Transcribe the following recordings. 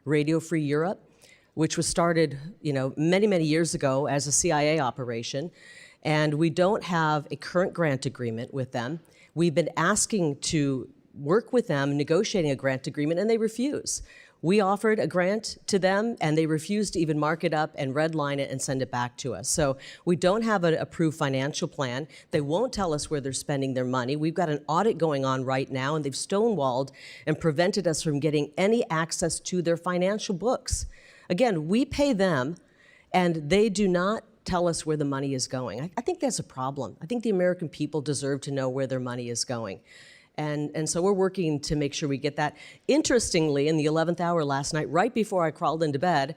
Radio Free Europe, which was started, many, many years ago as a CIA operation. And we don't have a current grant agreement with them. We've been asking to work with them, negotiating a grant agreement, and they refuse. We offered a grant to them, and they refused to even mark it up and redline it and send it back to us. So we don't have an approved financial plan. They won't tell us where they're spending their money. We've got an audit going on right now, and they've stonewalled and prevented us from getting any access to their financial books. Again, we pay them, and they do not tell us where the money is going. I think that's a problem. I think the American people deserve to know where their money is going. And so we're working to make sure we get that. Interestingly, in the 11th hour last night, right before I crawled into bed,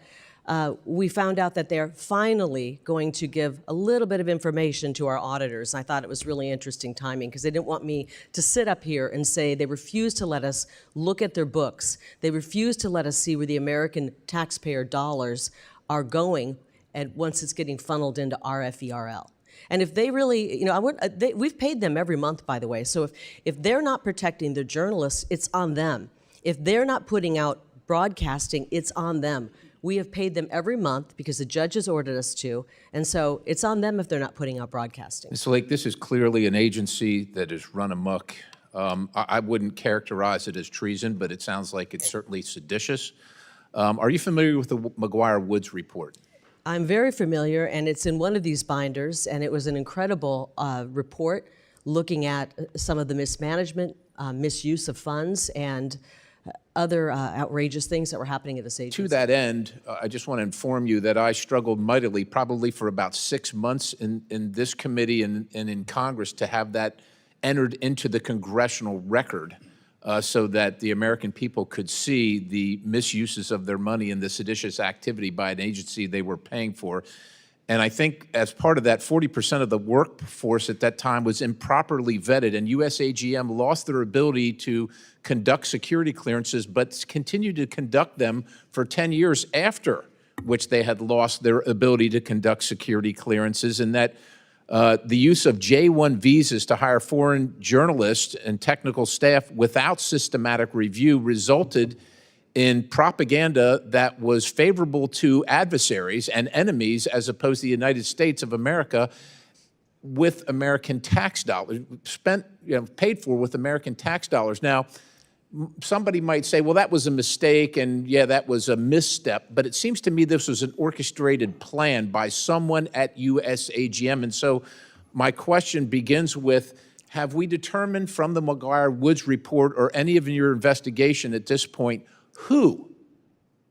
we found out that they're finally going to give a little bit of information to our auditors. I thought it was really interesting timing because they didn't want me to sit up here and say they refused to let us look at their books. They refused to let us see where the American taxpayer dollars are going and once it's getting funneled into RFERL. And if they really, we've paid them every month, by the way. So if they're not protecting their journalists, it's on them. If they're not putting out broadcasting, it's on them. We have paid them every month because the judges ordered us to. And so it's on them if they're not putting out broadcasting. Ms. Lake, this is clearly an agency that is run amok. I wouldn't characterize it as treason, but it sounds like it's certainly seditious. Are you familiar with the Maguire Woods report? I'm very familiar, and it's in one of these binders, and it was an incredible report looking at some of the mismanagement, misuse of funds, and other outrageous things that were happening at this agency. To that end, I just want to inform you that I struggled mightily, probably for about 6 months in this committee and in Congress, to have that entered into the congressional record so that the American people could see the misuses of their money and the seditious activity by an agency they were paying for. And I think as part of that, 40% of the workforce at that time was improperly vetted, and USAGM lost their ability to conduct security clearances, but continued to conduct them for 10 years after which they had lost their ability to conduct security clearances, and that the use of J-1 visas to hire foreign journalists and technical staff without systematic review resulted in propaganda that was favorable to adversaries and enemies as opposed to the United States of America with American tax dollars, paid for with American tax dollars. Now, somebody might say, well, that was a mistake, and yeah, that was a misstep, but it seems to me this was an orchestrated plan by someone at USAGM. And so my question begins with, have we determined from the Maguire Woods report or any of your investigation at this point who,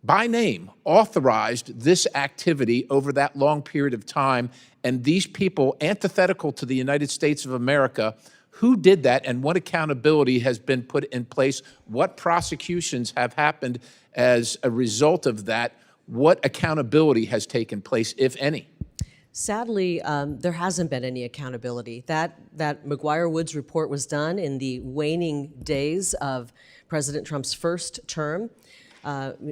by name, authorized this activity over that long period of time, and these people antithetical to the United States of America? Who did that, and what accountability has been put in place? What prosecutions have happened as a result of that? What accountability has taken place, if any? Sadly, there hasn't been any accountability. That Maguire Woods report was done in the waning days of President Trump's first term.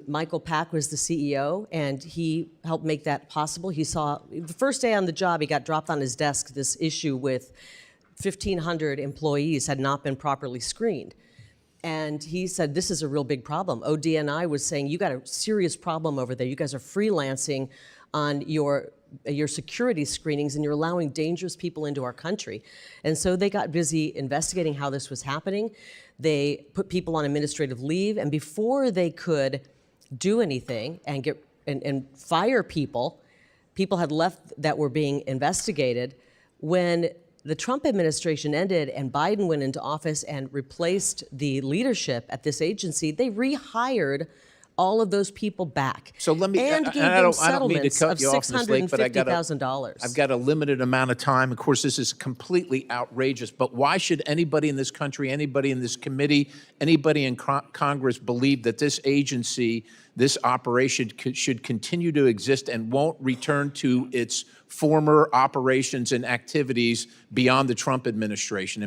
Michael Pack was the CEO, and he helped make that possible. He saw, the first day on the job, he got dropped on his desk this issue with 1,500 employees had not been properly screened. And he said, this is a real big problem. ODNI was saying, you got a serious problem over there. You guys are freelancing on your security screenings, and you're allowing dangerous people into our country. And so they got busy investigating how this was happening. They put people on administrative leave, and before they could do anything and fire people, people had left that were being investigated. When the Trump administration ended and Biden went into office and replaced the leadership at this agency, they rehired all of those people back. So let me, and gave them settlements of $650,000. I've got a limited amount of time. Of course, this is completely outrageous, but why should anybody in this country, anybody in this committee, anybody in Congress believe that this agency, this operation should continue to exist and won't return to its former operations and activities beyond the Trump administration? And